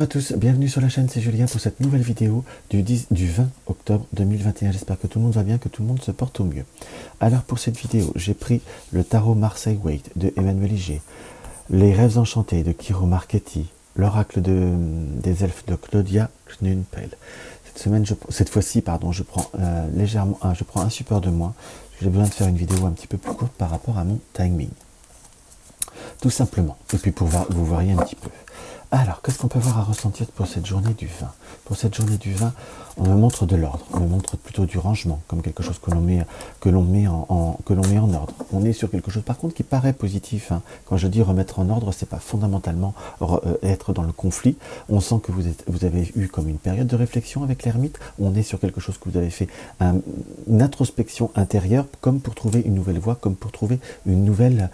Bonjour à tous, bienvenue sur la chaîne, c'est Julien pour cette nouvelle vidéo du 20 octobre 2021. J'espère que tout le monde va bien, que tout le monde se porte au mieux. Alors pour cette vidéo, j'ai pris le tarot Marseille Waite de Emmanuel Iger, les rêves enchantés de Kiro Marchetti, l'oracle des elfes de Claudia Knunpel. Cette fois-ci, je prends je prends un support de moins. J'ai besoin de faire une vidéo un petit peu plus courte par rapport à mon timing. Tout simplement, et puis pour vous voyez un petit peu. Alors, qu'est-ce qu'on peut voir à ressentir pour cette journée du 20? Pour cette journée du 20, on me montre de l'ordre, on me montre plutôt du rangement, comme quelque chose que l'on met en ordre. On est sur quelque chose, par contre, qui paraît positif. Hein. Quand je dis remettre en ordre, c'est pas fondamentalement être dans le conflit. On sent que vous avez eu comme une période de réflexion avec l'ermite. On est sur quelque chose que vous avez fait une introspection intérieure, comme pour trouver une nouvelle voie, comme pour trouver une nouvelle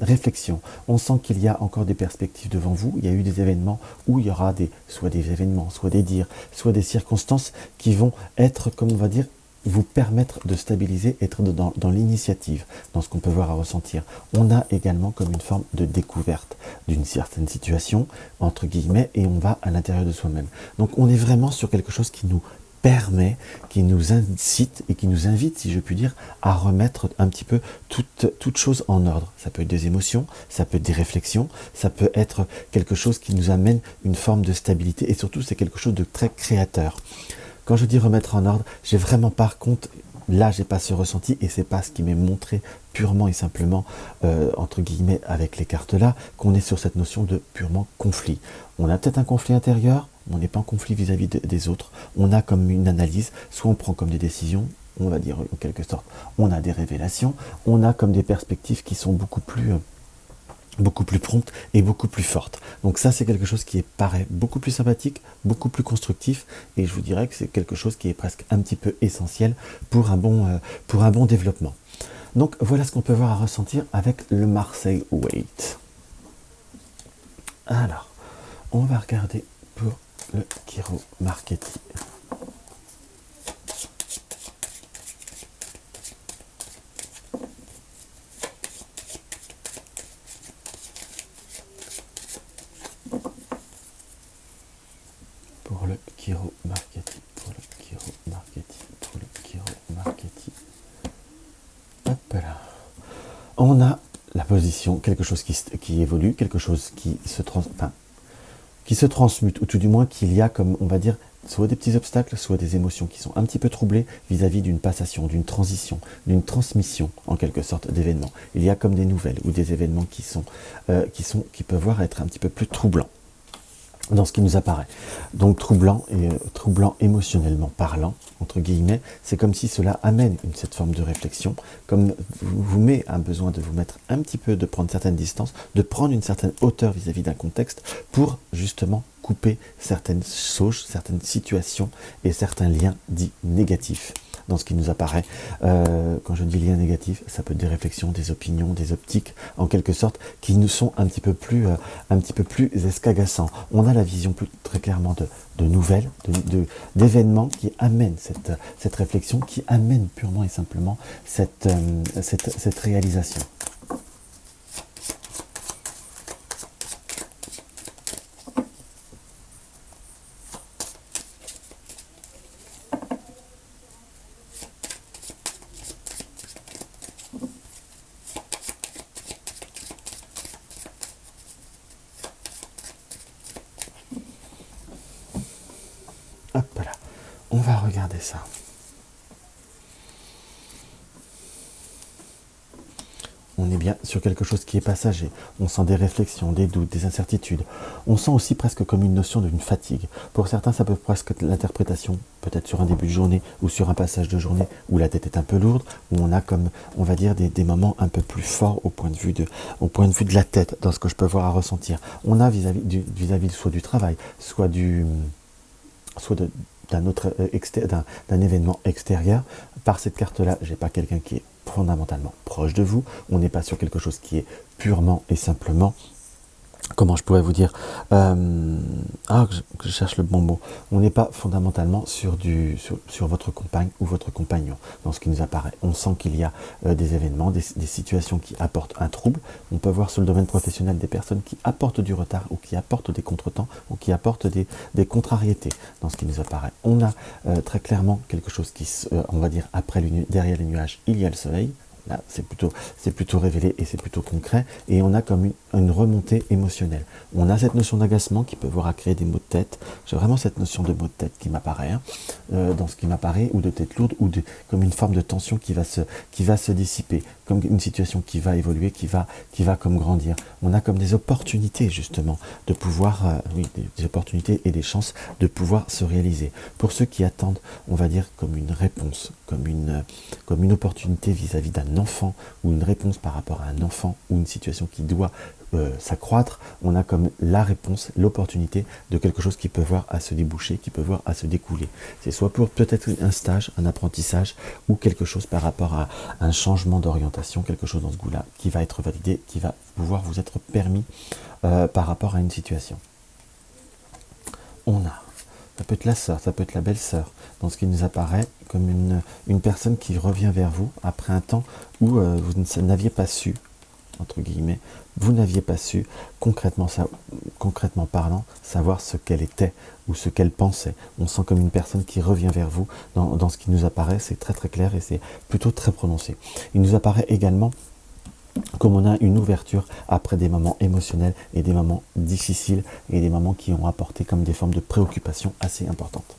réflexion. On sent qu'il y a encore des perspectives devant vous. Il y a eu des événements où il y aura soit des événements, soit des dires, soit des circonstances qui vont être, comme on va dire, vous permettre de stabiliser, être dans l'initiative, dans ce qu'on peut voir à ressentir. On a également comme une forme de découverte d'une certaine situation, entre guillemets, et on va à l'intérieur de soi-même. Donc on est vraiment sur quelque chose qui nous permet, qui nous incite et qui nous invite, si je puis dire, à remettre un petit peu toute chose en ordre. Ça peut être des émotions, ça peut être des réflexions, ça peut être quelque chose qui nous amène une forme de stabilité, et surtout c'est quelque chose de très créateur. Quand je dis remettre en ordre, j'ai vraiment par contre, là j'ai pas ce ressenti, et c'est pas ce qui m'est montré purement et simplement, entre guillemets, avec les cartes là, qu'on est sur cette notion de purement conflit. On a peut-être un conflit intérieur, on n'est pas en conflit vis-à-vis des autres, on a comme une analyse, soit on prend comme des décisions, on va dire en quelque sorte, on a des révélations, on a comme des perspectives qui sont beaucoup plus promptes et beaucoup plus fortes. Donc ça c'est quelque chose qui paraît beaucoup plus sympathique, beaucoup plus constructif, et je vous dirais que c'est quelque chose qui est presque un petit peu essentiel pour un bon développement. Donc voilà ce qu'on peut voir à ressentir avec le Marseille Waite. Alors, on va regarder pour le Kiro Marchetti. Pour le Kiro Marchetti, pour le Kiro Marchetti, pour le Kiro Marchetti. Hop là. On a la position, quelque chose qui évolue, quelque chose qui se transmute, ou tout du moins qu'il y a comme, on va dire, soit des petits obstacles, soit des émotions qui sont un petit peu troublées vis-à-vis d'une passation, d'une transition, d'une transmission, en quelque sorte, d'événements. Il y a comme des nouvelles ou des événements qui peuvent voir être un petit peu plus troublants dans ce qui nous apparaît. Donc troublant émotionnellement parlant, entre guillemets, c'est comme si cela amène cette forme de réflexion, comme vous met un besoin de vous mettre un petit peu, de prendre certaines distances, de prendre une certaine hauteur vis-à-vis d'un contexte pour justement couper certaines sauges, certaines situations et certains liens dits négatifs dans ce qui nous apparaît. Quand je dis liens négatifs, ça peut être des réflexions, des opinions, des optiques, en quelque sorte, qui nous sont un petit peu plus escagassants. On a la vision très clairement de nouvelles, d'événements qui amènent cette réflexion, qui amènent purement et simplement cette réalisation. Hop là, on va regarder ça. On est bien sur quelque chose qui est passager. On sent des réflexions, des doutes, des incertitudes. On sent aussi presque comme une notion d'une fatigue. Pour certains, ça peut presque être l'interprétation, peut-être sur un début de journée ou sur un passage de journée où la tête est un peu lourde, où on a comme, on va dire, des moments un peu plus forts au point de vue de la tête, dans ce que je peux voir à ressentir. On a vis-à-vis soit du travail, soit d'un événement extérieur. Par cette carte-là, j'ai pas quelqu'un qui est fondamentalement proche de vous. On n'est pas sur quelque chose qui est purement et simplement comment je pourrais vous dire, que je cherche le bon mot. On n'est pas fondamentalement sur votre compagne ou votre compagnon dans ce qui nous apparaît. On sent qu'il y a des événements, des situations qui apportent un trouble. On peut voir sur le domaine professionnel des personnes qui apportent du retard ou qui apportent des contretemps ou qui apportent des contrariétés dans ce qui nous apparaît. On a très clairement quelque chose qui, on va dire, derrière les nuages, il y a le soleil. Là, c'est plutôt révélé et c'est plutôt concret. Et on a comme une remontée émotionnelle. On a cette notion d'agacement qui peut voir à créer des maux de tête. J'ai vraiment cette notion de maux de tête qui m'apparaît, dans ce qui m'apparaît, ou de tête lourde, ou comme une forme de tension qui va se dissiper, comme une situation qui va évoluer, qui va comme grandir. On a comme des opportunités justement de pouvoir, des opportunités et des chances de pouvoir se réaliser. Pour ceux qui attendent, on va dire comme une réponse, comme une opportunité vis-à-vis d'un enfant ou une réponse par rapport à un enfant ou une situation qui doit s'accroître, on a comme la réponse, l'opportunité de quelque chose qui peut voir à se déboucher, qui peut voir à se découler. C'est soit pour peut-être un stage, un apprentissage ou quelque chose par rapport à un changement d'orientation, quelque chose dans ce goût-là qui va être validé, qui va pouvoir vous être permis par rapport à une situation. Ça peut être la sœur, ça peut être la belle-sœur, dans ce qui nous apparaît comme une personne qui revient vers vous après un temps où vous n'aviez pas su, entre guillemets, vous n'aviez pas su, concrètement parlant, savoir ce qu'elle était ou ce qu'elle pensait. On sent comme une personne qui revient vers vous dans ce qui nous apparaît, c'est très très clair et c'est plutôt très prononcé. Il nous apparaît également comme on a une ouverture après des moments émotionnels et des moments difficiles et des moments qui ont apporté comme des formes de préoccupation assez importantes.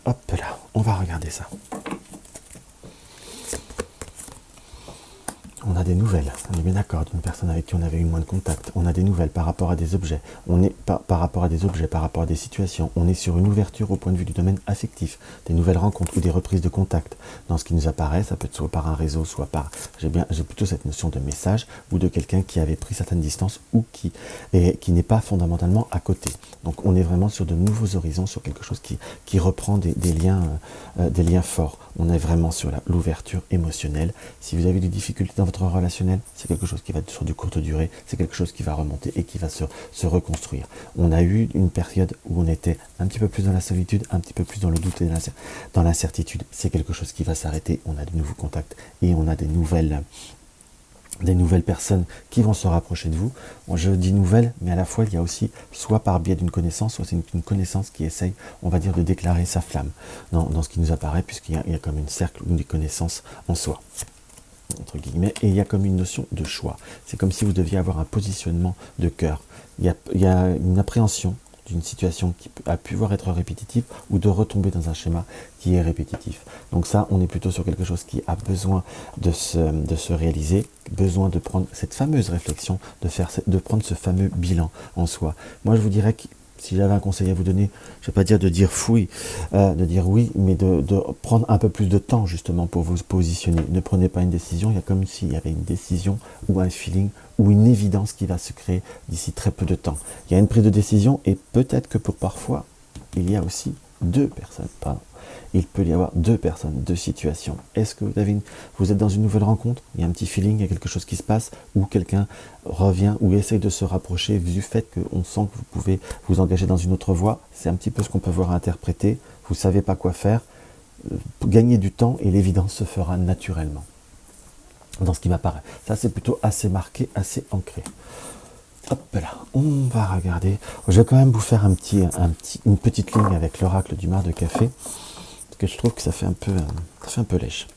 Hop là, on va regarder ça. On a des nouvelles, on est bien d'accord, d'une personne avec qui on avait eu moins de contact. On a des nouvelles par rapport à des objets. On est par rapport à des objets, par rapport à des situations. On est sur une ouverture au point de vue du domaine affectif, des nouvelles rencontres ou des reprises de contact. Dans ce qui nous apparaît, ça peut être soit par un réseau, soit par... J'ai plutôt cette notion de message ou de quelqu'un qui avait pris certaines distances ou qui n'est pas fondamentalement à côté. Donc on est vraiment sur de nouveaux horizons, sur quelque chose qui reprend des liens forts. On est vraiment sur l'ouverture émotionnelle. Si vous avez des difficultés dans votre relationnel, c'est quelque chose qui va être sur du courte durée, c'est quelque chose qui va remonter et qui va se reconstruire. On a eu une période où on était un petit peu plus dans la solitude, un petit peu plus dans le doute et dans l'incertitude. C'est quelque chose qui va s'arrêter, on a de nouveaux contacts et on a des nouvelles personnes qui vont se rapprocher de vous. Je dis nouvelles, mais à la fois il y a aussi soit par biais d'une connaissance, soit c'est une connaissance qui essaye, on va dire, de déclarer sa flamme dans ce qui nous apparaît, puisqu'il y a comme une cercle ou des connaissances en soi, entre guillemets, et il y a comme une notion de choix. C'est comme si vous deviez avoir un positionnement de cœur. Il y a une appréhension d'une situation qui a pu voir être répétitive ou de retomber dans un schéma qui est répétitif. Donc ça, on est plutôt sur quelque chose qui a besoin de se réaliser, besoin de prendre cette fameuse réflexion, de prendre ce fameux bilan en soi. Moi, je vous dirais que si j'avais un conseil à vous donner, je ne vais pas dire de dire fouille, de dire oui, mais de prendre un peu plus de temps justement pour vous positionner. Ne prenez pas une décision, il y a comme s'il y avait une décision ou un feeling ou une évidence qui va se créer d'ici très peu de temps. Il y a une prise de décision et peut-être que pour parfois, il y a aussi deux personnes, il peut y avoir deux personnes, deux situations. Est-ce que vous êtes dans une nouvelle rencontre, il y a un petit feeling, il y a quelque chose qui se passe, ou quelqu'un revient ou essaye de se rapprocher du fait qu'on sent que vous pouvez vous engager dans une autre voie. C'est un petit peu ce qu'on peut voir interpréter, vous ne savez pas quoi faire, gagner du temps et l'évidence se fera naturellement. Dans ce qui m'apparaît. Ça, c'est plutôt assez marqué, assez ancré. Hop là, on va regarder. Je vais quand même vous faire une petite ligne avec l'oracle du mar de café, parce que je trouve que ça fait un peu lèche.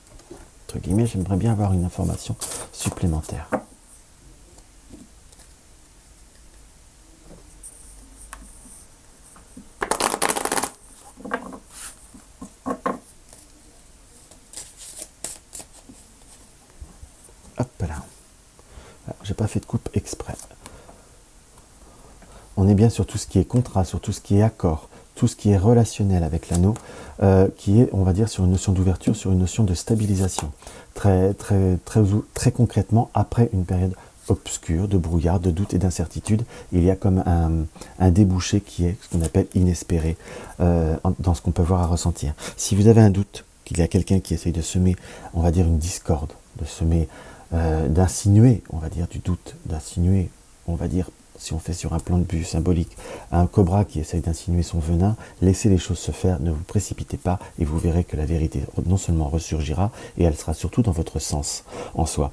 Entre guillemets, j'aimerais bien avoir une information supplémentaire. Hop là. J'ai pas fait de coupe exprès. On est bien sur tout ce qui est contrat, sur tout ce qui est accord, tout ce qui est relationnel avec l'anneau, qui est, on va dire, sur une notion d'ouverture, sur une notion de stabilisation. Très, très, très, très concrètement, après une période obscure, de brouillard, de doute et d'incertitude, il y a comme un débouché qui est ce qu'on appelle inespéré dans ce qu'on peut voir à ressentir. Si vous avez un doute, qu'il y a quelqu'un qui essaye de semer, on va dire, une discorde, de semer, on va dire, un doute, quelque chose qui va se d'insinuer, on va dire, du doute, d'insinuer, on va dire, si on fait sur un plan de vue symbolique, un cobra qui essaye d'insinuer son venin, laissez les choses se faire, ne vous précipitez pas et vous verrez que la vérité non seulement ressurgira, et elle sera surtout dans votre sens en soi.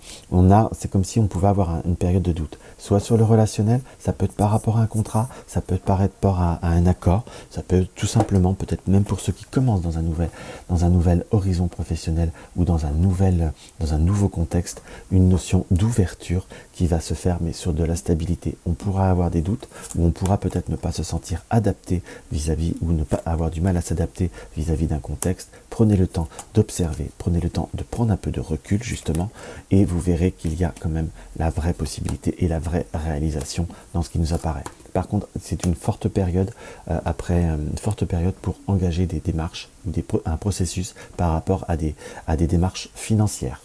C'est comme si on pouvait avoir une période de doute, soit sur le relationnel, ça peut être par rapport à un contrat, ça peut être par rapport à un accord, ça peut être tout simplement, peut-être même pour ceux qui commencent dans un nouvel horizon professionnel ou dans un nouveau contexte, une notion d'ouverture qui va se faire, mais sur de la stabilité. On pourra avoir des doutes, ou on pourra peut-être ne pas se sentir adapté vis-à-vis, ou ne pas avoir du mal à s'adapter vis-à-vis d'un contexte. Prenez le temps d'observer, prenez le temps de prendre un peu de recul justement, et vous verrez qu'il y a quand même la vraie possibilité et la vraie réalisation dans ce qui nous apparaît. Par contre, c'est une forte période une forte période pour engager des démarches, ou un processus par rapport à des démarches financières.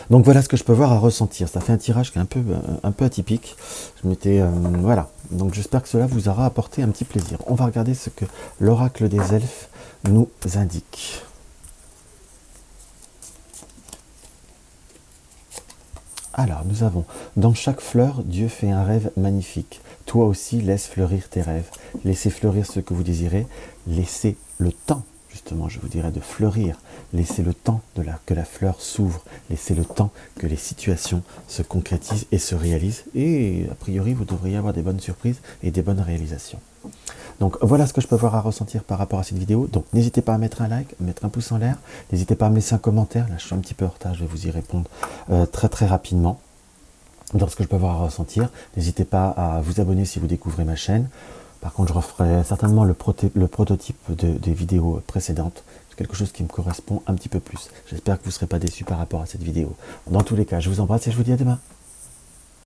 Donc voilà ce que je peux voir à ressentir. Ça fait un tirage qui est un peu atypique. Voilà. Donc j'espère que cela vous aura apporté un petit plaisir. On va regarder ce que l'oracle des elfes nous indique. Alors, nous avons, dans chaque fleur, Dieu fait un rêve magnifique. Toi aussi, laisse fleurir tes rêves. Laissez fleurir ce que vous désirez. Laissez le temps, justement, je vous dirais, de fleurir. Laissez le temps que la fleur s'ouvre. Laissez le temps que les situations se concrétisent et se réalisent. Et, a priori, vous devriez avoir des bonnes surprises et des bonnes réalisations. Donc voilà ce que je peux voir à ressentir par rapport à cette vidéo. Donc n'hésitez pas à mettre un like, à mettre un pouce en l'air. N'hésitez pas à me laisser un commentaire. Là je suis un petit peu en retard, je vais vous y répondre très très rapidement. Dans ce que je peux voir à ressentir. N'hésitez pas à vous abonner si vous découvrez ma chaîne. Par contre je referai certainement le prototype des vidéos précédentes. C'est quelque chose qui me correspond un petit peu plus. J'espère que vous ne serez pas déçus par rapport à cette vidéo. Dans tous les cas, je vous embrasse et je vous dis à demain.